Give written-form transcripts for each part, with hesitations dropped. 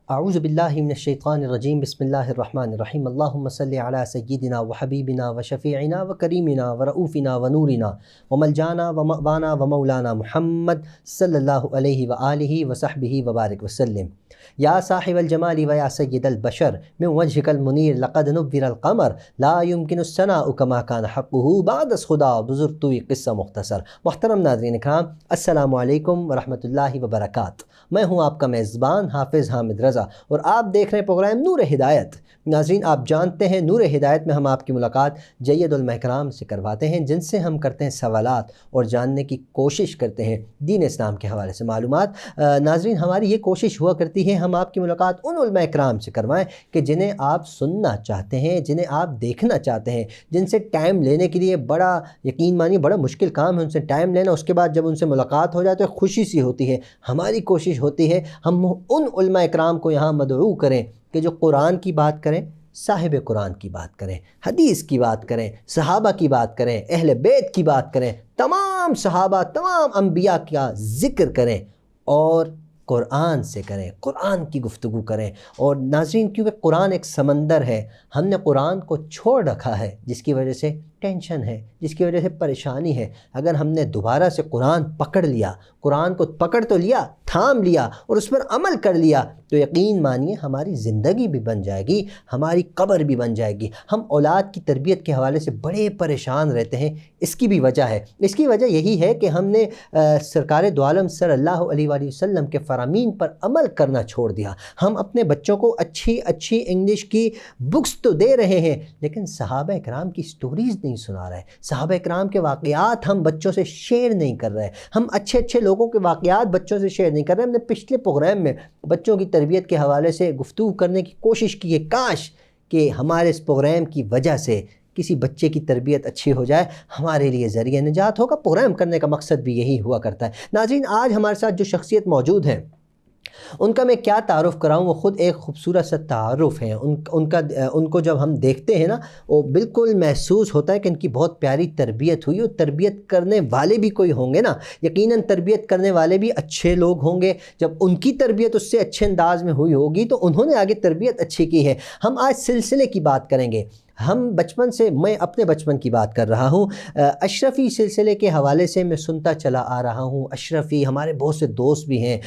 اعوذ باللہ من الشیطان الرجیم بسم اللہ الرحمن الرحیم اللہم صلی علی سیدنا و حبیبنا و شفیعنا و کریمنا و رؤوفنا و نورنا و ملجانا و مأوانا و مولانا محمد صلی اللہ علیہ وآلہ وصحبہ وبارک وسلم۔ یا صاحب الجمال و یا سید البشر من وجهک المنیر لقد نور القمر لا يمکن الثناء کما کان حقہ بعد از خدا بزرگ توی قصہ مختصر۔ محترم ناظرین کرام، السلام علیکم ورحمۃ اللہ وبرکاتہ۔ میں ہوں آپ کا میزبان حافظ حامد رضا اور آپ دیکھ رہے ہیں پروگرام نور ہدایت۔ ناظرین، آپ جانتے ہیں نور ہدایت میں ہم آپ کی ملاقات جید علماء کرام سے کرواتے ہیں، جن سے ہم کرتے ہیں سوالات اور جاننے کی کوشش کرتے ہیں دین اسلام کے حوالے سے معلومات۔ ناظرین، ہماری یہ کوشش ہوا کرتی ہے ہم آپ کی ملاقات ان علماء کرام سے کروائیں کہ جنہیں آپ سننا چاہتے ہیں، جنہیں آپ دیکھنا چاہتے ہیں، جن سے ٹائم لینے کے لیے بڑا یقین مانیے بڑا مشکل کام ہے ان سے ٹائم لینا۔ اس کے بعد جب ان سے ملاقات ہو جائے تو خوشی سی ہوتی ہے۔ ہماری کوشش ہوتی ہے ہم ان علماء کرام کو یہاں مدعو کریں کہ جو قرآن کی بات کریں، صاحب قرآن کی بات کریں، حدیث کی بات کریں، صحابہ کی بات کریں، اہل بیت کی بات کریں، تمام صحابہ تمام انبیاء کا ذکر کریں اور قرآن سے کریں، قرآن کی گفتگو کریں۔ اور ناظرین، کیونکہ قرآن ایک سمندر ہے، ہم نے قرآن کو چھوڑ رکھا ہے، جس کی وجہ سے ٹینشن ہے، جس کی وجہ سے پریشانی ہے۔ اگر ہم نے دوبارہ سے قرآن پکڑ لیا، قرآن کو پکڑ تو لیا، تھام لیا اور اس پر عمل کر لیا، تو یقین مانیے ہماری زندگی بھی بن جائے گی، ہماری قبر بھی بن جائے گی۔ ہم اولاد کی تربیت کے حوالے سے بڑے پریشان رہتے ہیں، اس کی بھی وجہ ہے۔ اس کی وجہ یہی ہے کہ ہم نے سرکار دو عالم صلی اللہ علیہ وآلہ وسلم کے فرامین پر عمل کرنا چھوڑ دیا۔ ہم اپنے بچوں کو اچھی انگلش کی بکس تو دے رہے ہیں، لیکن صحابہ کرام کی سٹوریز نہیں سنا رہے، صحابہ کرام کے واقعات ہم بچوں سے شیئر نہیں کر رہے، ہم اچھے لوگوں کے واقعات بچوں سے شیئر نہیں کر رہے۔ ہم نے پچھلے پروگرام میں بچوں کی تربیت کے حوالے سے گفتگو کرنے کی کوشش کی ہے، کاش کہ ہمارے اس پروگرام کی وجہ سے کسی بچے کی تربیت اچھی ہو جائے، ہمارے لیے ذریعہ نجات ہوگا۔ پروگرام کرنے کا مقصد بھی یہی ہوا کرتا ہے۔ ناظرین، آج ہمارے ساتھ جو شخصیت موجود ہے ان کا میں کیا تعارف کراؤں، وہ خود ایک خوبصورت سا تعارف ہے۔ ان کو جب ہم دیکھتے ہیں نا، وہ بالکل محسوس ہوتا ہے کہ ان کی بہت پیاری تربیت ہوئی، اور تربیت کرنے والے بھی کوئی ہوں گے نا، یقیناً تربیت کرنے والے بھی اچھے لوگ ہوں گے۔ جب ان کی تربیت اس سے اچھے انداز میں ہوئی ہوگی تو انہوں نے آگے تربیت اچھی کی ہے۔ ہم آج سلسلے کی بات کریں گے۔ ہم بچپن سے، میں اپنے بچپن کی بات کر رہا ہوں، اشرفی سلسلے کے حوالے سے میں سنتا چلا آ رہا ہوں۔ اشرفی، ہمارے بہت سے دوست بھی ہیں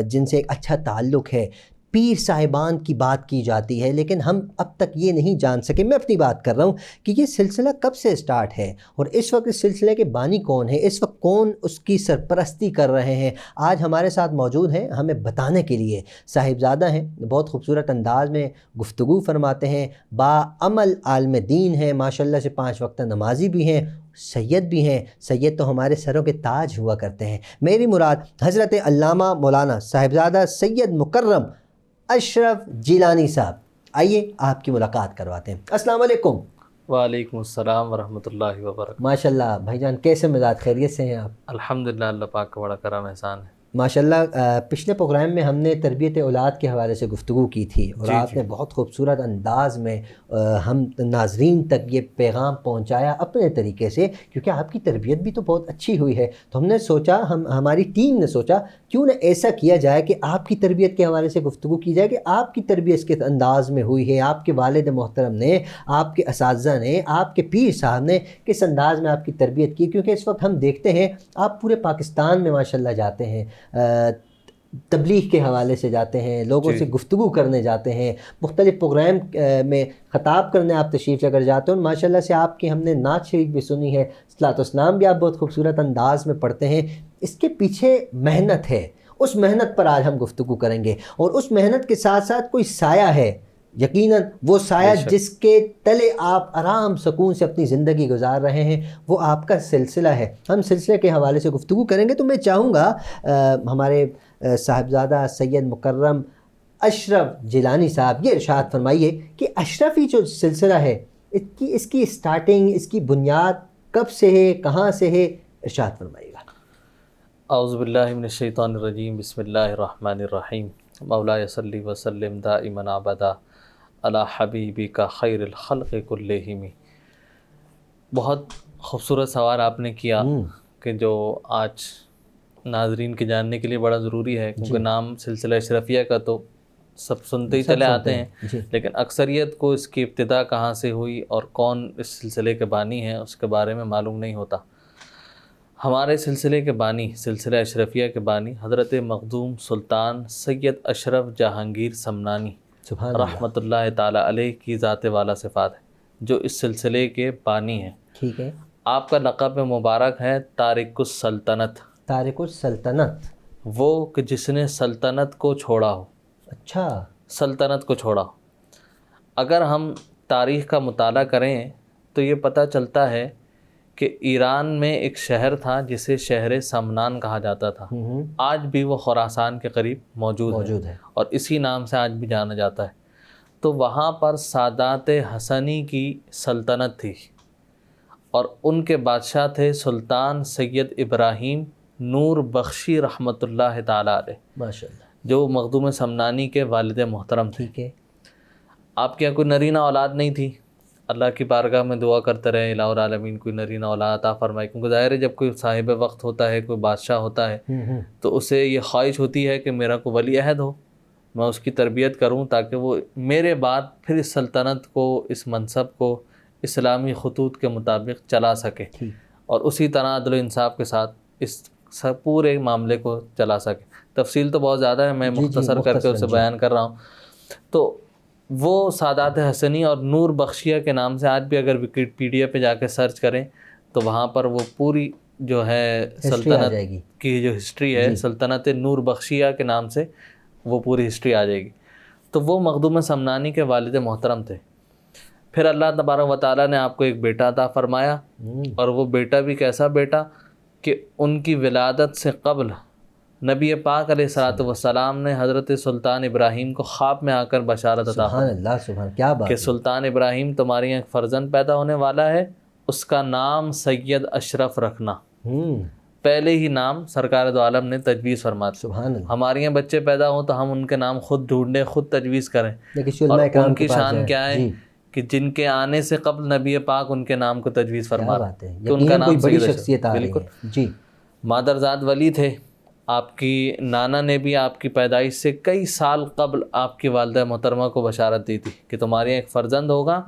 جن سے ایک اچھا تعلق ہے۔ پیر صاحبان کی بات کی جاتی ہے، لیکن ہم اب تک یہ نہیں جان سکے، میں اپنی بات کر رہا ہوں، کہ یہ سلسلہ کب سے سٹارٹ ہے اور اس وقت اس سلسلے کے بانی کون ہیں، اس وقت کون اس کی سرپرستی کر رہے ہیں۔ آج ہمارے ساتھ موجود ہیں ہمیں بتانے کے لیے، صاحبزادہ ہیں، بہت خوبصورت انداز میں گفتگو فرماتے ہیں، باعمل عالم دین ہیں، ماشاءاللہ سے 5 وقت نمازی بھی ہیں، سید بھی ہیں۔ سید تو ہمارے سروں کے تاج ہوا کرتے ہیں۔ میری مراد حضرت علامہ مولانا صاحبزادہ سید مکرم اشرف جیلانی صاحب۔ آئیے آپ کی ملاقات کرواتے ہیں۔ السلام علیکم۔ وعلیکم السلام ورحمۃ اللہ وبرکاتہ۔ ماشاءاللہ بھائی جان، کیسے مزاج، خیریت سے ہیں آپ؟ الحمدللہ، اللہ پاک کا بڑا کرم احسان ہے۔ ماشاءاللہ، پچھلے پروگرام میں ہم نے تربیت اولاد کے حوالے سے گفتگو کی تھی، اور آپ نے بہت خوبصورت انداز میں ہم ناظرین تک یہ پیغام پہنچایا اپنے طریقے سے، کیونکہ آپ کی تربیت بھی تو بہت اچھی ہوئی ہے۔ تو ہم نے سوچا، ہماری ٹیم نے سوچا کیوں نہ ایسا کیا جائے کہ آپ کی تربیت کے حوالے سے گفتگو کی جائے کہ آپ کی تربیت کس انداز میں ہوئی ہے، آپ کے والد محترم نے، آپ کے اساتذہ نے، آپ کے پیر صاحب نے کس انداز میں آپ کی تربیت کی۔ کیونکہ اس وقت ہم دیکھتے ہیں آپ پورے پاکستان میں ماشاءاللہ جاتے ہیں، تبلیغ کے حوالے سے جاتے ہیں، لوگوں سے گفتگو کرنے جاتے ہیں، مختلف پروگرام میں خطاب کرنے آپ تشریف لے کر جاتے ہیں۔ ماشاءاللہ سے آپ کی ہم نے نعت شریف بھی سنی ہے، صلاۃ و سلام بھی آپ بہت خوبصورت انداز میں پڑھتے ہیں۔ اس کے پیچھے محنت ہے، اس محنت پر آج ہم گفتگو کریں گے، اور اس محنت کے ساتھ ساتھ کوئی سایہ ہے، یقیناً وہ سایہ جس کے تلے آپ آرام سکون سے اپنی زندگی گزار رہے ہیں، وہ آپ کا سلسلہ ہے۔ ہم سلسلے کے حوالے سے گفتگو کریں گے، تو میں چاہوں گا ہمارے صاحبزادہ سید مکرم اشرف جیلانی صاحب یہ ارشاد فرمائیے کہ اشرفی جو سلسلہ ہے، اس کی سٹارٹنگ، اس کی بنیاد کب سے ہے، کہاں سے ہے، ارشاد فرمائیے گا۔ اعوذ باللہ من الشیطان الرجیم، بسم اللہ الرحمن الرحیم، مولاي صلی وسلم دائما ابدا علی حبیبک خیر الخلق کلہم۔ بہت خوبصورت سوال آپ نے کیا کہ جو آج ناظرین کے جاننے کے لیے بڑا ضروری ہے، کیونکہ نام سلسلہ اشرفیہ کا تو سب سنتے ہی سب چلے سنتے آتے ہیں، ہیں، جی۔ لیکن اکثریت کو اس کی ابتدا کہاں سے ہوئی اور کون اس سلسلے کے بانی ہیں اس کے بارے میں معلوم نہیں ہوتا۔ ہمارے سلسلے کے بانی، سلسلہ اشرفیہ کے بانی حضرت مخدوم سلطان سید اشرف جہانگیر سمنانی سبحان اللہ، رحمۃ اللہ تعالی علیہ کی ذات والا صفات ہے، جو اس سلسلے کے بانی ہیں۔ ٹھیک ہے۔ آپ کا لقب مبارک ہے تارک السلطنت، تارک السلطنت، وہ کہ جس نے سلطنت کو چھوڑا ہو، اچھا، سلطنت کو چھوڑا ہو۔ اگر ہم تاریخ کا مطالعہ کریں تو یہ پتہ چلتا ہے کہ ایران میں ایک شہر تھا جسے شہر سمنان کہا جاتا تھا، آج بھی وہ خراسان کے قریب موجود ہے اور اسی نام سے آج بھی جانا جاتا ہے۔ تو وہاں پر سادات حسنی کی سلطنت تھی اور ان کے بادشاہ تھے سلطان سید ابراہیم نور بخشی رحمۃ اللہ تعالیٰ علیہ، ماشاء اللہ، جو مخدوم سمنانی کے والد محترم تھے۔ ٹھیک ہے۔ آپ کے یہاں کوئی نرینہ اولاد نہیں تھی، اللہ کی بارگاہ میں دعا کرتے رہے الہ العالمین کوئی نرینہ اولاد عطا فرمائے، کیونکہ ظاہر ہے جب کوئی صاحب وقت ہوتا ہے، کوئی بادشاہ ہوتا ہے تو اسے یہ خواہش ہوتی ہے کہ میرا کوئی ولی عہد ہو، میں اس کی تربیت کروں تاکہ وہ میرے بعد پھر اس سلطنت کو، اس منصب کو اسلامی خطوط کے مطابق چلا سکے اور اسی طرح عدل و انصاف کے ساتھ اس پورے معاملے کو چلا سکے۔ تفصیل تو بہت زیادہ ہے، میں مختصر کر کے اسے بیان کر رہا ہوں۔ تو وہ سادات حسنی اور نور بخشیہ کے نام سے آج بھی اگر وکیپیڈیا پہ جا کے سرچ کریں تو وہاں پر وہ پوری جو ہے سلطنت کی جو ہسٹری ہے، سلطنت نور بخشیہ کے نام سے وہ پوری ہسٹری آ جائے گی۔ تو وہ مخدوم سمنانی کے والد محترم تھے۔ پھر اللہ تبارک و تعالیٰ نے آپ کو ایک بیٹا عطا فرمایا، اور وہ بیٹا بھی کیسا بیٹا کہ ان کی ولادت سے قبل نبی پاک علیہ الصلوۃ والسلام نے حضرت سلطان ابراہیم کو خواب میں آ کر بشارت عطا سبحان اللہ، سبحان، کیا بات کہ ہے، سلطان ابراہیم تمہارے یہاں ایک فرزند پیدا ہونے والا ہے، اس کا نام سید اشرف رکھنا۔ پہلے ہی نام سرکار دو عالم نے تجویز فرما دی۔ سبحان اللہ۔ ہمارے یہاں بچے پیدا ہوں تو ہم ان کے نام خود ڈھونڈیں، خود تجویز کریں، لیکن اور علماء ان کی کے پاس شان جائیں، کیا ہے جی، کہ جن کے آنے سے قبل نبی پاک ان کے نام کو تجویز فرما کیا رہے بات ہے، کہ ان کا یقیناً کوئی نام بڑی سید اشرف۔ شخصیت آ رہی بالکل۔ ہے، جی۔ مادرزاد ولی تھے، آپ کی نانا نے بھی آپ کی پیدائش سے کئی سال قبل آپ کی والدہ محترمہ کو بشارت دی تھی کہ تمہارے یہاں ایک فرزند ہوگا،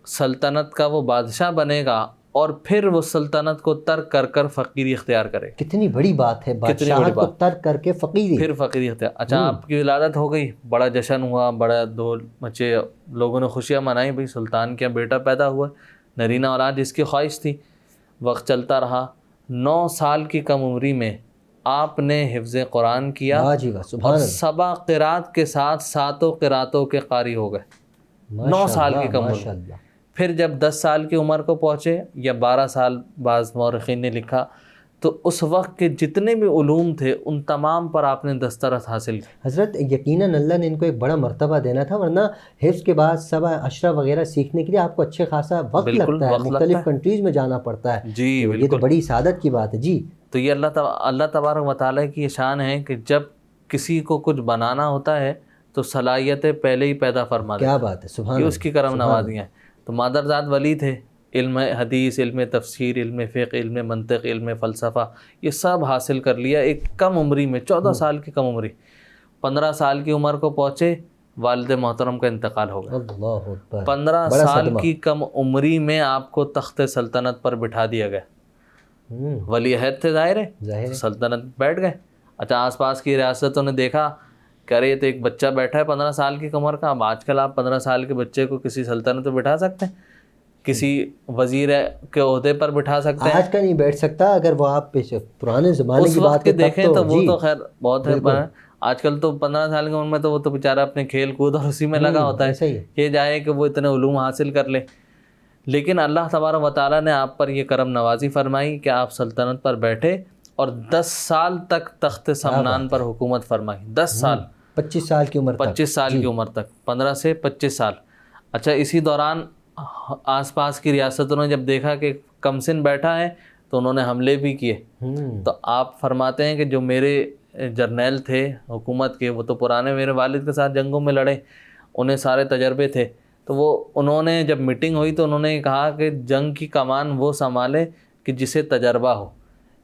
سلطنت کا وہ بادشاہ بنے گا اور پھر وہ سلطنت کو ترک کر کر فقیری اختیار کرے گا۔ کتنی بڑی بات ہے، بادشاہت کو ترک کر کے فقیری، پھر فقیری اختیار۔ اچھا، آپ کی ولادت ہو گئی، بڑا جشن ہوا، بڑا دھول مچے، لوگوں نے خوشیاں منائی، بھئی سلطان کے بیٹا پیدا ہوا، نرینہ اولاد جس کی خواہش تھی۔ وقت چلتا رہا، 9 سال کی کم عمری میں آپ نے حفظ قرآن کیا اور 7 قرات کے ساتھ 7 قراتوں کے قاری ہو گئے، 9 سال کی کم عمر۔ پھر جب 10 سال کی عمر کو پہنچے یا 12 سال بعض مورخین نے لکھا، تو اس وقت کے جتنے بھی علوم تھے ان تمام پر آپ نے دسترس حاصل کی۔ حضرت یقیناً اللہ نے ان کو ایک بڑا مرتبہ دینا تھا، ورنہ حفظ کے بعد سبع اشرف وغیرہ سیکھنے کے لیے آپ کو اچھے خاصا وقت لگتا ہے، مختلف کنٹریز میں جانا پڑتا ہے۔ جی یہ تو بڑی سعادت کی بات ہے۔ جی، تو یہ اللہ تبارک و تعالیٰ کی یہ شان ہے کہ جب کسی کو کچھ بنانا ہوتا ہے تو صلاحیتیں پہلے ہی پیدا فرما دیتا ہے۔ کیا بات ہے، سبحان اللہ، یہ اس کی کرم نوازیاں ہیں۔ تو مادرزاد ولی تھے، علم حدیث، علم تفسیر، علم فقہ، علم منطق، علم فلسفہ، یہ سب حاصل کر لیا ایک کم عمری میں، 14 سال کی کم عمری۔ 15 سال کی عمر کو پہنچے، والد محترم کا انتقال ہو گیا۔ اللہ اکبر، 15 سال کی کم عمری میں آپ کو تخت سلطنت پر بٹھا دیا گیا۔ ولی عہد تھے، ظاہر ہے، سلطنت بیٹھ گئے۔ اچھا، آس پاس کی ریاستوں نے دیکھا کہ ارے یہ تو ایک بچہ بیٹھا ہے 15 سال کی عمر کا۔ اب آج کل آپ 15 سال کے بچے کو کسی سلطنت پہ بٹھا سکتے ہیں، کسی وزیر کے عہدے پر بٹھا سکتے ہیں؟ آج کا نہیں بیٹھ سکتا، اگر وہ آپ پرانے زمانے کی بات دیکھیں تو وہ تو خیر بہت ہے۔ آج کل تو 15 سال کی عمر میں تو وہ تو بیچارہ اپنے کھیل کود اور اسی میں لگا ہوتا ہے، یہ جائے کہ وہ اتنے علوم حاصل کر لے۔ لیکن اللہ تبارک و تعالیٰ نے آپ پر یہ کرم نوازی فرمائی کہ آپ سلطنت پر بیٹھے اور 10 سال تک تخت سمنان پر حکومت فرمائی۔ 10 سال، 25 سال کی عمر تک، 25 سال کی عمر تک، 15 سے 25 سال۔ اچھا، اسی دوران آس پاس کی ریاستوں نے جب دیکھا کہ کمسن بیٹھا ہے تو انہوں نے حملے بھی کیے۔ تو آپ فرماتے ہیں کہ جو میرے جرنیل تھے حکومت کے، وہ تو پرانے میرے والد کے ساتھ جنگوں میں لڑے، انہیں سارے تجربے تھے، تو انہوں نے جب میٹنگ ہوئی تو انہوں نے کہا کہ جنگ کی کمان وہ سنبھالے کہ جسے تجربہ ہو،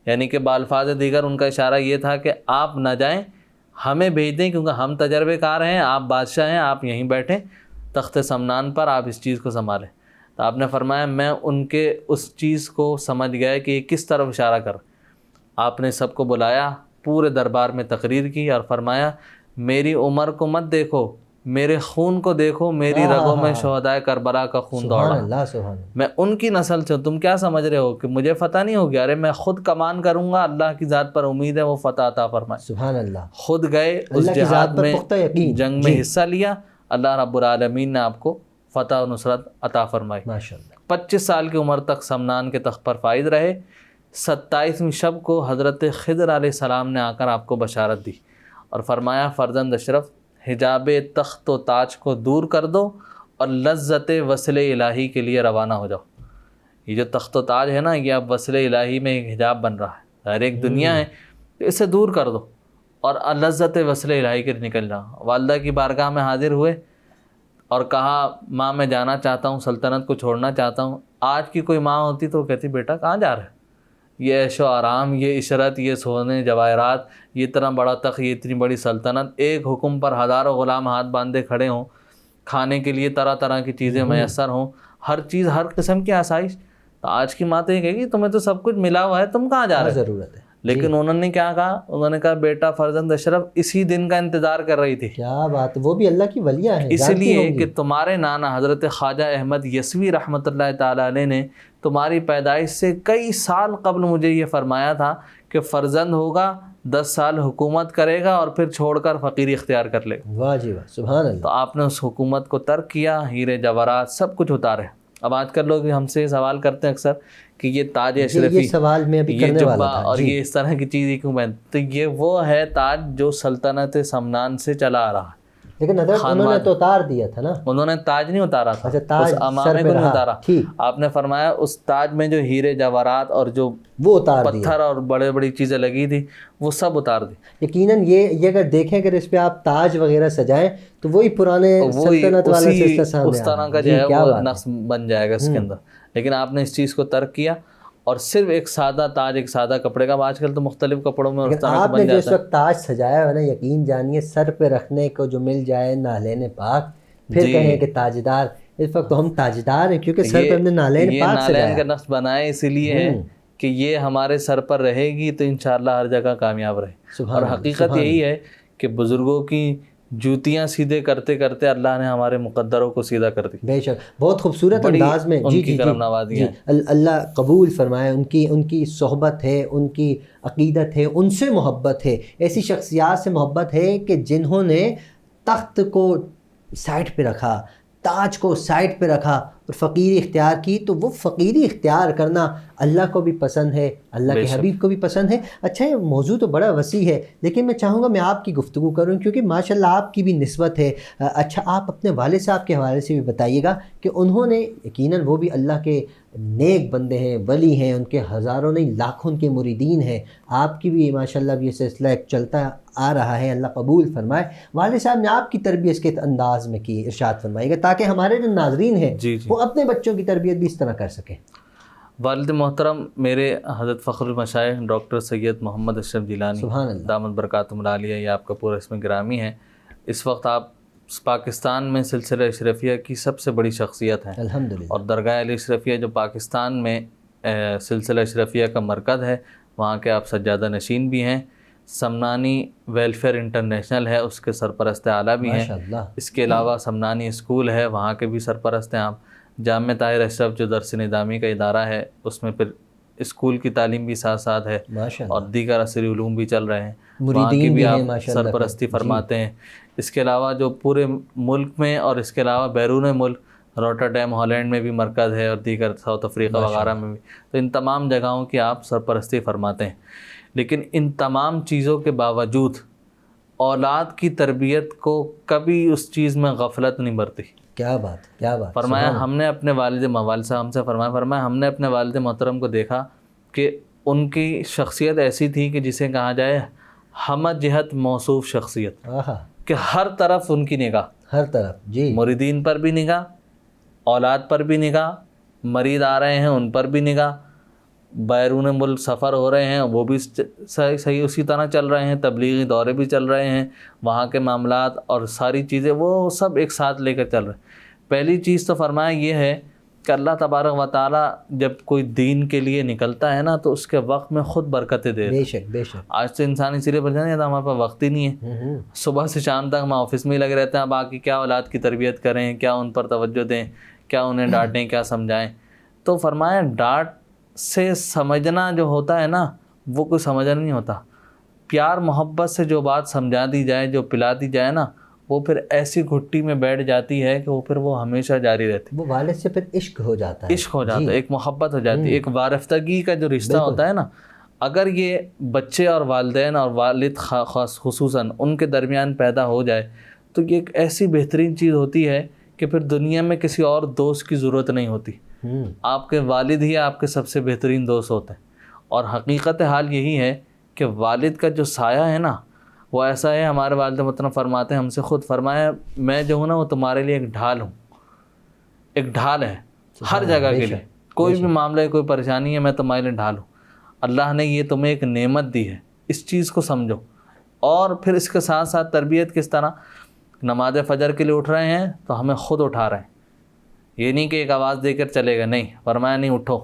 یعنی کہ بالفاظ دیگر ان کا اشارہ یہ تھا کہ آپ نہ جائیں، ہمیں بھیج دیں کیونکہ ہم تجربے کار ہیں، آپ بادشاہ ہیں، آپ یہیں بیٹھیں تخت سمنان پر، آپ اس چیز کو سنبھالیں۔ تو آپ نے فرمایا میں ان کے اس چیز کو سمجھ گیا کہ یہ کس طرف اشارہ کر۔ آپ نے سب کو بلایا، پورے دربار میں تقریر کی اور فرمایا میری عمر کو مت دیکھو، میرے خون کو دیکھو، میری رگوں میں شہدائے کربلا کا خون دوڑ سبحان رہا، اللہ سبحان اللہ، میں ان کی نسل سے ہوں۔ تم کیا سمجھ رہے ہو کہ مجھے فتح نہیں ہوگی؟ ارے میں خود کمان کروں گا، اللہ کی ذات پر امید ہے وہ فتح عطا فرمائے۔ سبحان اللہ، خود گئے اس اللہ کی جہاد ذات پر میں، پختہ یقین، جنگ میں حصہ لیا، اللہ رب العالمین نے آپ کو فتح و نصرت عطا فرمائی۔ ماشاء اللہ۔ 25 سال کی عمر تک سمنان کے تخت پر فائز رہے۔ 27ویں شب کو حضرت خضر علیہ السلام نے آ کر آپ کو بشارت دی اور فرمایا فرزند اشرف، حجاب تخت و تاج کو دور کر دو اور لذت وصل الہی کے لیے روانہ ہو جاؤ۔ یہ جو تخت و تاج ہے نا، یہ اب وصل الہی میں ایک حجاب بن رہا ہے، ہر ایک دنیا ہے، اسے دور کر دو اور لذت وصل الہی کے لیے نکل جاؤ۔ والدہ کی بارگاہ میں حاضر ہوئے اور کہا ماں میں جانا چاہتا ہوں، سلطنت کو چھوڑنا چاہتا ہوں۔ آج کی کوئی ماں ہوتی تو وہ کہتی بیٹا کہاں جا رہا ہے؟ یہ عیش و آرام، یہ عشرت، یہ سونے جواہرات، یہ اتنا بڑا تخت، یہ اتنی بڑی سلطنت، ایک حکم پر ہزاروں غلام ہاتھ باندھے کھڑے ہوں، کھانے کے لیے طرح طرح کی چیزیں میسر ہوں، ہر چیز، ہر قسم کی آسائش۔ تو آج کی ماں تو یہ کہے گی تمہیں تو سب کچھ ملا ہوا ہے، تم کہاں جا رہے ہو؟ ضرورت ہے، لیکن انہوں نے کیا کہا؟ انہوں نے کہا بیٹا فرزند اشرف اسی دن کا انتظار کر رہی تھی، کیا بات، وہ بھی اللہ کی ولیاں ہیں، اس لیے کہ تمہارے نانا حضرت خواجہ احمد یسوی رحمۃ اللہ تعالیٰ علیہ نے تمہاری پیدائش سے کئی سال قبل مجھے یہ فرمایا تھا کہ فرزند ہوگا، 10 سال حکومت کرے گا اور پھر چھوڑ کر فقیری اختیار کر لے گا۔ واہ جی واہ، سبحان اللہ۔ تو آپ نے اس حکومت کو ترک کیا، ہیرے جواہرات سب کچھ اتارے۔ اب آج کل لوگ ہم سے سوال کرتے ہیں اکثر کہ یہ تاج اشرفی، یہ سوال میں ابھی یہ کرنے والا جبہ تھا اور یہ اس طرح کی چیز کیوں پہن؟ تو یہ وہ ہے تاج جو سلطنت سمنان سے چلا آ رہا ہے۔ لیکن حضرت انہوں نے تو اتار دیا تھا نا، انہوں نے تاج نہیں اتارا تھا، اچھا تاج اس امامے کو نہیں اتارا۔ آپ نے فرمایا اس تاج میں جو ہیرے جواہرات اور جو وہ اتار دیا، پتھر اور بڑے بڑی چیزیں لگی تھی وہ سب اتار دی۔ یقیناً یہ اگر دیکھیں اگر اس پہ آپ تاج وغیرہ سجائیں تو وہی پرانے سلطنت والا سلسلہ سامنے اس طرح کا جو ہے وہ نقش بن جائے گا اس کے اندر۔ لیکن آپ نے اس چیز کو ترک کیا اور صرف ایک سادہ تاج، ایک سادہ کپڑے کا، آج کل تو مختلف کپڑوں میں اس طرح کا آپ بن نے جو جاتا اس ہے۔ وقت تاج سجایا ہے نا، یقین جانیے سر پہ رکھنے کو جو مل جائے نالین پاک، پھر کہیں کہ تاجدار، اس وقت تو ہم تاجدار ہیں کیونکہ سر پہ ہم نے نالین پاک سجایا۔ یہ نالین کا نقش بنائے اسی لیے ہے کہ یہ ہمارے سر پر رہے گی تو انشاءاللہ ہر جگہ کامیاب رہے۔ اور حقیقت یہی ہے کہ بزرگوں کی جوتیاں سیدھے کرتے کرتے اللہ نے ہمارے مقدروں کو سیدھا کر دی۔ بے شک، بہت خوبصورت انداز میں ان کی کرم نوازیاں ہیں۔ اللہ قبول فرمائے، ان کی صحبت ہے، ان کی عقیدت ہے، ان سے محبت ہے، ایسی شخصیات سے محبت ہے کہ جنہوں نے تخت کو سائڈ پہ رکھا، تاج کو سائڈ پہ رکھا اور فقیری اختیار کی، تو وہ فقیری اختیار کرنا اللہ کو بھی پسند ہے، اللہ کے حبیب کو بھی پسند ہے۔ اچھا یہ موضوع تو بڑا وسیع ہے، لیکن میں چاہوں گا میں آپ کی گفتگو کروں کیونکہ ماشاءاللہ آپ کی بھی نسبت ہے۔ اچھا آپ اپنے والد صاحب کے حوالے سے بھی بتائیے گا کہ انہوں نے یقیناً وہ بھی اللہ کے نیک بندے ہیں، ولی ہیں، ان کے ہزاروں نہیں لاکھوں کے مریدین ہیں۔ آپ کی بھی ماشاءاللہ بھی یہ سلسلہ ایک چلتا آ رہا ہے، اللہ قبول فرمائے۔ والد صاحب نے آپ کی تربیت کے انداز میں کی، ارشاد فرمائیے گا تاکہ ہمارے جو ناظرین ہیں وہ اپنے بچوں کی تربیت بھی اس طرح کر سکیں۔ والد محترم میرے حضرت فخر المشائخ ڈاکٹر سید محمد اشرف جیلانی دامت برکاتہم العالیہ، یہ آپ کا پورا اسم گرامی ہے۔ اس وقت آپ پاکستان میں سلسلہ اشرفیہ کی سب سے بڑی شخصیت ہیں الحمدللہ، اور درگاہ علی اشرفیہ جو پاکستان میں سلسلہ اشرفیہ کا مرکز ہے، وہاں کے آپ سجادہ نشین بھی ہیں۔ سمنانی ویلفیئر انٹرنیشنل ہے، اس کے سرپرست اعلیٰ بھی ہیں۔ اس کے علاوہ سمنانی اسکول ہے، وہاں کے بھی سرپرست ہیں آپ۔ جامعہ طاہر اشرف جو درس نظامی کا ادارہ ہے، اس میں پھر اسکول کی تعلیم بھی ساتھ ساتھ ہے اور دیگر عصری علوم بھی چل رہے ہیں، وہاں کی بھی آپ سرپرستی فرماتے ہیں۔ اس کے علاوہ جو پورے ملک میں اور اس کے علاوہ بیرون ملک روٹرڈیم ہالینڈ میں بھی مرکز ہے اور دیگر ساؤتھ افریقہ وغیرہ میں بھی، تو ان تمام جگہوں کی آپ سرپرستی فرماتے ہیں۔ لیکن ان تمام چیزوں کے باوجود اولاد کی تربیت کو کبھی اس چیز میں غفلت نہیں برتی۔ کیا بات، کیا بات۔ فرمایا ہم نے اپنے والد صاحب ہم سے فرمایا ہم نے اپنے والد محترم کو دیکھا کہ ان کی شخصیت ایسی تھی کہ جسے کہا جائے ہمہ جہت موصوف شخصیت، کہ ہر طرف ان کی نگاہ، ہر طرف، جی، مریدین پر بھی نگاہ، اولاد پر بھی نگاہ، مریض آ رہے ہیں ان پر بھی نگاہ، بیرون ملک سفر ہو رہے ہیں وہ بھی صحیح اسی طرح چل رہے ہیں، تبلیغی دورے بھی چل رہے ہیں، وہاں کے معاملات اور ساری چیزیں وہ سب ایک ساتھ لے کر چل رہے ہیں۔ پہلی چیز تو فرمایا یہ ہے کہ اللہ تبارک و تعالیٰ جب کوئی دین کے لیے نکلتا ہے نا تو اس کے وقت میں خود برکتیں دے۔ بے شک بے شک۔ آج تو انسان اسی لیے پریشان ہے، ہمارے پاس وقت ہی نہیں ہے، صبح سے شام تک ہم آفس میں ہی لگے رہتے ہیں، اب باقی کیا اولاد کی تربیت کریں، کیا ان پر توجہ دیں، کیا انہیں ڈانٹیں، کیا سمجھائیں۔ تو فرمایا ڈانٹ سے سمجھنا جو ہوتا ہے نا وہ کوئی سمجھنا نہیں ہوتا، پیار محبت سے جو بات سمجھا دی جائے، جو پلا دی جائے نا، وہ پھر ایسی گھٹی میں بیٹھ جاتی ہے کہ وہ پھر وہ ہمیشہ جاری رہتی ہے۔ وہ والد سے پھر عشق ہو جاتا ہے، عشق ہو جاتا ہے، ایک محبت ہو جاتی ہے، ایک وارفتگی کا جو رشتہ ہوتا ہے نا، اگر یہ بچے اور والدین اور والد خصوصاً ان کے درمیان پیدا ہو جائے تو یہ ایک ایسی بہترین چیز ہوتی ہے کہ پھر دنیا میں کسی اور دوست کی ضرورت نہیں ہوتی، آپ کے والد ہی آپ کے سب سے بہترین دوست ہوتے ہیں۔ اور حقیقت حال یہی ہے کہ والد کا جو سایہ ہے نا وہ ایسا ہے، ہمارے والد محترم فرماتے ہیں، ہم سے خود فرمایا، میں جو ہوں نا وہ تمہارے لیے ایک ڈھال ہوں، ایک ڈھال ہے ہر جگہ کے لیے، کوئی بھی معاملہ ہے، کوئی پریشانی ہے، میں تمہارے لیے ڈھال ہوں۔ اللہ نے یہ تمہیں ایک نعمت دی ہے، اس چیز کو سمجھو۔ اور پھر اس کے ساتھ ساتھ تربیت کس طرح، نماز فجر کے لیے اٹھ رہے ہیں تو ہمیں خود اٹھا رہے ہیں، یہ نہیں کہ ایک آواز دے کر چلے گا، نہیں، فرمایا نہیں اٹھو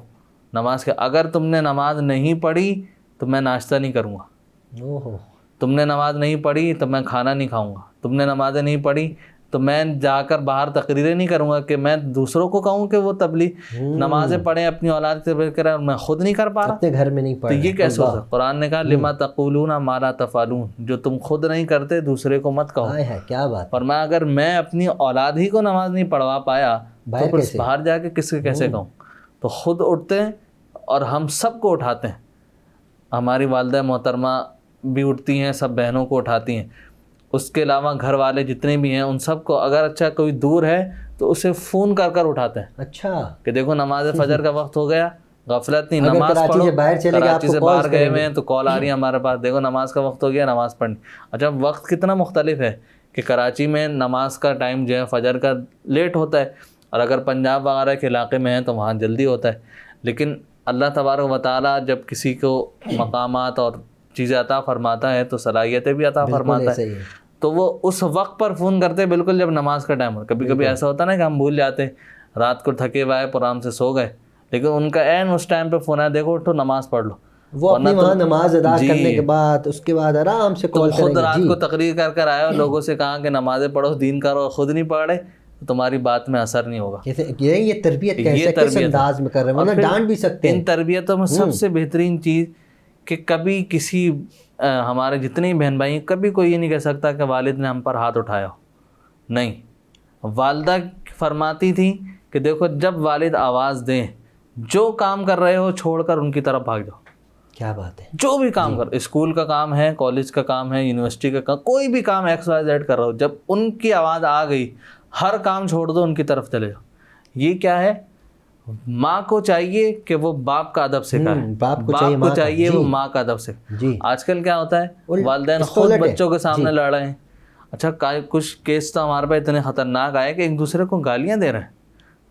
نماز کے، اگر تم نے نماز نہیں پڑھی تو میں ناشتہ نہیں کروں گا، تم نے نماز نہیں پڑھی تو میں کھانا نہیں کھاؤں گا، تم نے نمازیں نہیں پڑھی تو میں جا کر باہر تقریریں نہیں کروں گا کہ میں دوسروں کو کہوں کہ وہ تبلیغ نمازیں پڑھیں، اپنی اولاد سے تربیت کریں، اور میں خود نہیں کر پا رہا، اپنے گھر میں نہیں پڑھ تو یہ کیسے ہو سکتا؟ قرآن نے کہا لما تقولون ما لا تفعلون، جو تم خود نہیں کرتے دوسرے کو مت کہو۔ کیا بات، فرمایا اگر میں اپنی اولاد ہی کو نماز نہیں پڑھوا پایا تو پھر باہر جا کے کس کے کیسے کہوں؟ تو خود اٹھتے ہیں اور ہم سب کو اٹھاتے ہیں، ہماری والدہ محترمہ بھی اٹھتی ہیں، سب بہنوں کو اٹھاتی ہیں، اس کے علاوہ گھر والے جتنے بھی ہیں ان سب کو، اگر اچھا کوئی دور ہے تو اسے فون کر کر اٹھاتے ہیں، اچھا کہ دیکھو نماز فجر کا وقت ہو گیا، غفلت نہیں، نماز کراچی پڑھو، سے باہر چلے گئے، کراچی سے باہر گئے ہوئے ہیں تو کال آ رہی ہے ہمارے پاس، دیکھو نماز کا وقت ہو گیا، نماز پڑھنی۔ اچھا وقت کتنا مختلف ہے کہ کراچی میں نماز کا ٹائم جو ہے فجر کا لیٹ ہوتا ہے، اور اگر پنجاب وغیرہ کے علاقے میں ہیں تو وہاں جلدی ہوتا ہے، لیکن اللہ تبارک و تعالیٰ جب کسی کو مقامات اور چیزیں عطا فرماتا ہے تو صلاحیتیں بھی عطا فرماتا ہے، تو وہ اس وقت پر فون کرتے بالکل جب نماز کا ٹائم ہو۔ کبھی کبھی ایسا ہوتا ہے نا کہ ہم بھول جاتے، رات کو تھکے ہوئے آرام سے سو گئے، لیکن ان کا عین اس ٹائم پہ فون آیا، دیکھو اٹھو نماز پڑھ لو، وہ اپنی وہاں نماز ادا کرنے کے بعد اس کے بعد آرام سے کال کریں گے۔ خود رات کو تقریر کر کر آئے اور لوگوں سے کہا کہ نمازیں پڑھو، دین کرو، خود نہیں پڑھ رہے تو تمہاری بات میں اثر نہیں ہوگا۔ یہ تربیت کس انداز میں کر رہے ہیں، ڈانٹ بھی سکتے ہیں۔ ان تربیتوں میں سب سے بہترین چیز کہ کبھی کسی ہمارے جتنے بہن بھائی کبھی کوئی یہ نہیں کہہ سکتا کہ والد نے ہم پر ہاتھ اٹھایا ہو، نہیں، والدہ فرماتی تھی کہ دیکھو جب والد آواز دیں، جو کام کر رہے ہو چھوڑ کر ان کی طرف بھاگ جاؤ۔ کیا بات ہے، جو بھی کام کر، اسکول کا کام ہے، کالج کا کام ہے، یونیورسٹی کا کام، کوئی بھی کام ایکس وائی زیڈ کر رہا ہو، جب ان کی آواز آ گئی ہر کام چھوڑ دو، ان کی طرف چلے جاؤ۔ یہ کیا ہے، ماں کو چاہیے کہ وہ باپ کا ادب سکھائے، باپ کو چاہیے وہ ماں کا ادب سکھائے۔ آج کل کیا ہوتا ہے، والدین خود بچوں کے سامنے لڑ رہے ہیں۔ اچھا کچھ کیس تو ہمارے پاس اتنے خطرناک آئے کہ ایک دوسرے کو گالیاں دے رہے ہیں،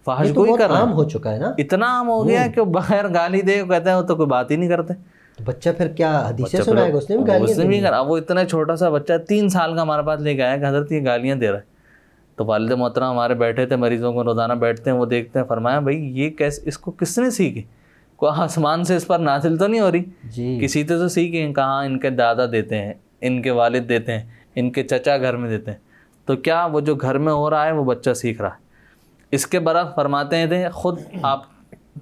فحش گوئی کر رہے ہیں، عام ہو چکا ہے نا، اتنا عام ہو گیا کہ بغیر گالی دے کہتے ہیں وہ تو کوئی بات ہی نہیں کرتے۔ بچہ پھر کیا حدیثیں سنائے گا، اس نے بھی گالیاں اب وہ اتنا چھوٹا سا بچہ 3 سال کا ہمارے پاس لے کے آیا کہ حضرت یہ گالیاں دے رہا ہے، تو والد محترم ہمارے بیٹھے تھے، مریضوں کو روزانہ بیٹھتے ہیں، وہ دیکھتے ہیں، فرمایا بھائی یہ کیسے، اس کو کس نے سیکھی، کوئی آسمان سے اس پر نازل تو نہیں ہو رہی، کسی تو سیکھی، کہاں ان کے دادا دیتے ہیں، ان کے والد دیتے ہیں، ان کے چچا گھر میں دیتے ہیں، تو کیا وہ جو گھر میں ہو رہا ہے وہ بچہ سیکھ رہا ہے۔ اس کے برعکس فرماتے تھے، خود آپ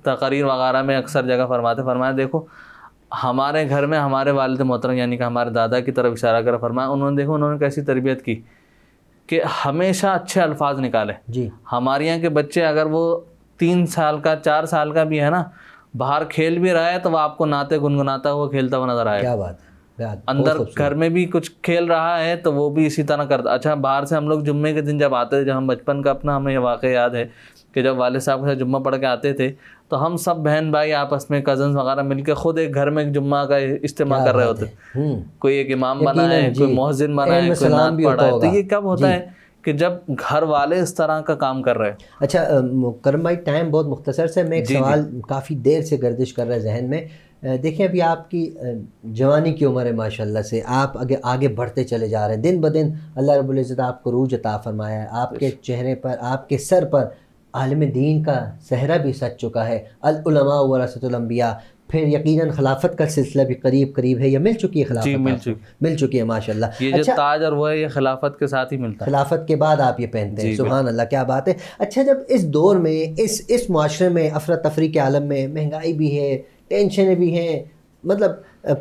تقاریر وغیرہ میں اکثر جگہ فرمایا دیکھو ہمارے گھر میں ہمارے والد محترم یعنی کہ ہمارے دادا کی طرف اشارہ کر فرمایا، انہوں نے کیسی تربیت کی کہ ہمیشہ اچھے الفاظ نکالے۔ ہمارے یہاں کے بچے اگر وہ 3 سال کا 4 سال کا بھی ہے نا، باہر کھیل بھی رہا ہے تو وہ آپ کو نعتیں گنگناتا ہوا کھیلتا ہوا نظر آئے گا۔ کیا بات ہے، اندر گھر میں بھی کچھ کھیل رہا ہے تو وہ بھی اسی طرح کرتا۔ اچھا باہر سے ہم لوگ جمعے کے دن جب آتے تھے، جب ہم بچپن کا اپنا ہمیں یہ واقعہ یاد ہے کہ جب والد صاحب کے ساتھ جمعہ پڑھ کے آتے تھے تو ہم سب بہن بھائی آپس میں کزنز وغیرہ مل کے خود ایک گھر میں ایک جمعہ کا اجتماع کر رہے ہوتے، کوئی ایک امام بنا ہے، کوئی مؤذن بنا ہے، کوئی نعت پڑھ رہا ہے۔ تو یہ کب ہوتا ہے کہ جب گھر والے اس طرح کا کام کر رہے ہیں. اچھا کرم بھائی ٹائم بہت مختصر سے، میں ایک سوال کافی دیر سے گردش کر رہا ہے ذہن میں. دیکھیں ابھی آپ کی جوانی کی عمر ہے ماشاءاللہ سے، آپ آگے بڑھتے چلے جا رہے ہیں، دن بدن اللہ رب العزت آپ کو عروج عطا فرمایا ہے، آپ کے چہرے پر، آپ کے سر پر عالم دین کا صحرا بھی سج چکا ہے. العلماء ورثۃ الانبیاء، پھر یقیناً خلافت کا سلسلہ بھی قریب ہے، یا مل چکی ہے خلافت؟ مل چکی ہے ماشاءاللہ. یہ جو تاج اور وہ ہے یہ خلافت کے ساتھ ہی ملتا ہے، خلافت کے بعد آپ یہ پہنتے ہیں. سبحان اللہ، کیا بات ہے. اچھا جب اس دور میں اس معاشرے میں افراتفری کے عالم میں مہنگائی بھی ہے، ٹینشنیں بھی ہیں، مطلب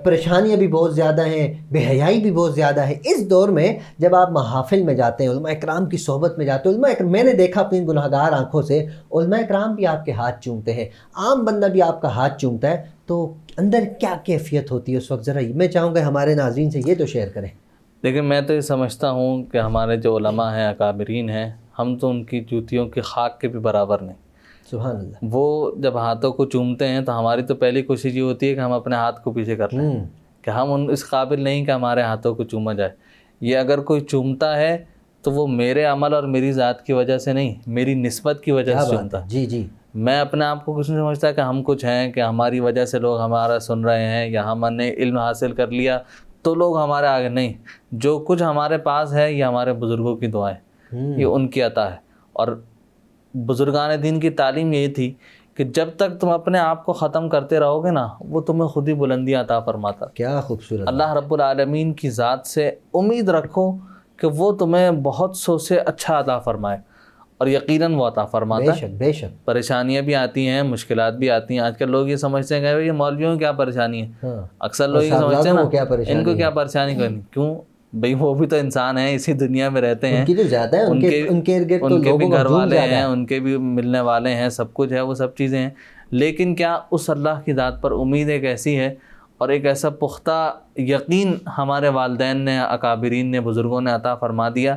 پریشانیاں بھی بہت زیادہ ہیں، بے حیائی بھی بہت زیادہ ہے، اس دور میں جب آپ محافل میں جاتے ہیں، علماء اکرام کی صحبت میں جاتے ہیں، علماء اکرام میں نے دیکھا اپنی گناہگار آنکھوں سے، علماء اکرام بھی آپ کے ہاتھ چومتے ہیں، عام بندہ بھی آپ کا ہاتھ چومتا ہے، تو اندر کیا کیفیت ہوتی ہے اس وقت؟ ذرا میں چاہوں گا ہمارے ناظرین سے یہ تو شیئر کریں. لیکن میں تو یہ سمجھتا ہوں کہ ہمارے جو علماء ہیں، اکابرین ہیں، ہم تو ان کی جوتیوں کی خاک کے بھی برابر نہیں. سبحان اللہ. وہ جب ہاتھوں کو چومتے ہیں تو ہماری تو پہلی کوشش یہ ہوتی ہے کہ ہم اپنے ہاتھ کو پیچھے کر لیں، کہ ہم اس قابل نہیں کہ ہمارے ہاتھوں کو چوما جائے. یہ اگر کوئی چومتا ہے تو وہ میرے عمل اور میری ذات کی وجہ سے نہیں، میری نسبت کی وجہ سے چومتا ہے. جی. میں اپنے آپ کو کچھ نہیں سمجھتا کہ ہم کچھ ہیں، کہ ہماری وجہ سے لوگ ہمارا سن رہے ہیں، یا ہم نے علم حاصل کر لیا تو لوگ ہمارے آگے. نہیں، جو کچھ ہمارے پاس ہے یہ ہمارے بزرگوں کی دعائیں، یہ ان کی عطا ہے. اور بزرگان دین کی تعلیم یہی تھی کہ جب تک تم اپنے آپ کو ختم کرتے رہو گے نا، وہ تمہیں خود ہی بلندیاں عطا فرماتا. کیا خوبصورت. اللہ رب العالمین کی ذات سے امید رکھو کہ وہ تمہیں بہت سو سے اچھا عطا فرمائے، اور یقیناً وہ عطا فرماتا ہے. بے شک. پریشانیاں بھی آتی ہیں، مشکلات بھی آتی ہیں. آج کل لوگ یہ سمجھتے ہیں کہ یہ مولویوں کی کیا پرشانی ہے. اکثر لوگ یہ سمجھتے ہیں نا ان کو کیا پریشانی کرنی. کیوں بھئی، وہ بھی تو انسان ہیں، اسی دنیا میں رہتے ہیں. ان کی جو زیادہ ہے، ان کے بھی گھر والے ہیں، ان کے بھی ملنے والے ہیں، سب کچھ ہے، وہ سب چیزیں ہیں. لیکن کیا اس اللہ کی ذات پر امید ایک ایسی ہے اور ایک ایسا پختہ یقین ہمارے والدین نے، اکابرین نے، بزرگوں نے عطا فرما دیا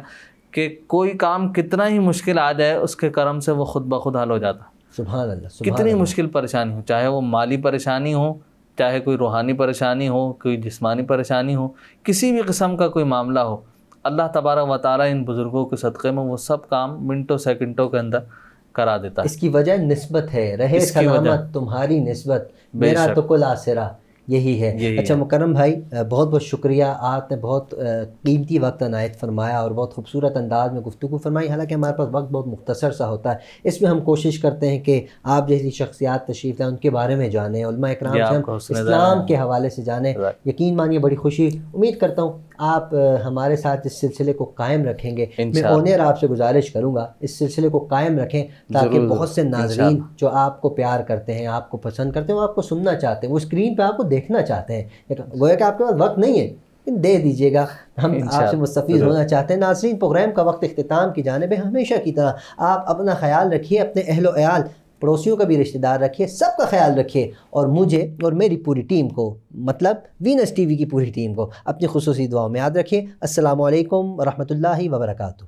کہ کوئی کام کتنا ہی مشکل آ جائے اس کے کرم سے وہ خود بخود حل ہو جاتا. سبحان اللہ. کتنی مشکل پریشانی ہو، چاہے وہ مالی پریشانی ہو، چاہے کوئی روحانی پریشانی ہو، کوئی جسمانی پریشانی ہو، کسی بھی قسم کا کوئی معاملہ ہو، اللہ تبارک و تعالیٰ ان بزرگوں کے صدقے میں وہ سب کام منٹوں سیکنڈوں کے اندر کرا دیتا ہے. اس کی وجہ نسبت ہے، رہے سلامت تمہاری نسبت، میرا تو کل آسرا یہی ہے. اچھا مکرم بھائی، بہت بہت شکریہ، آپ نے بہت قیمتی وقت عنایت فرمایا اور بہت خوبصورت انداز میں گفتگو فرمائی. حالانکہ ہمارے پاس وقت بہت مختصر سا ہوتا ہے، اس میں ہم کوشش کرتے ہیں کہ آپ جیسی شخصیات تشریف لائیں، ان کے بارے میں جانیں، علماء اکرام سے ہم اسلام کے حوالے سے جانیں. یقین مانیے بڑی خوشی. امید کرتا ہوں آپ ہمارے ساتھ اس سلسلے کو قائم رکھیں گے. میں اونر آپ سے گزارش کروں گا اس سلسلے کو قائم رکھیں، تاکہ بہت سے ناظرین جو آپ کو پیار کرتے ہیں، آپ کو پسند کرتے ہیں، وہ آپ کو سننا چاہتے ہیں، وہ اسکرین پہ آپ کو دیکھنا چاہتے ہیں. وہ ہے کہ آپ کے پاس وقت نہیں ہے، دے دیجیے گا، ہم آپ سے مستفید ہونا چاہتے ہیں. ناظرین، پروگرام کا وقت اختتام کی جانب ہے. ہمیشہ کی طرح آپ اپنا خیال رکھیے، اپنے اہل و عیال، پڑوسیوں کا بھی رشتہ دار رکھیے، سب کا خیال رکھیے، اور مجھے اور میری پوری ٹیم کو، مطلب وینس ٹی وی کی پوری ٹیم کو اپنی خصوصی دعاؤں میں یاد رکھیے. السلام علیکم ورحمۃ اللہ وبرکاتہ.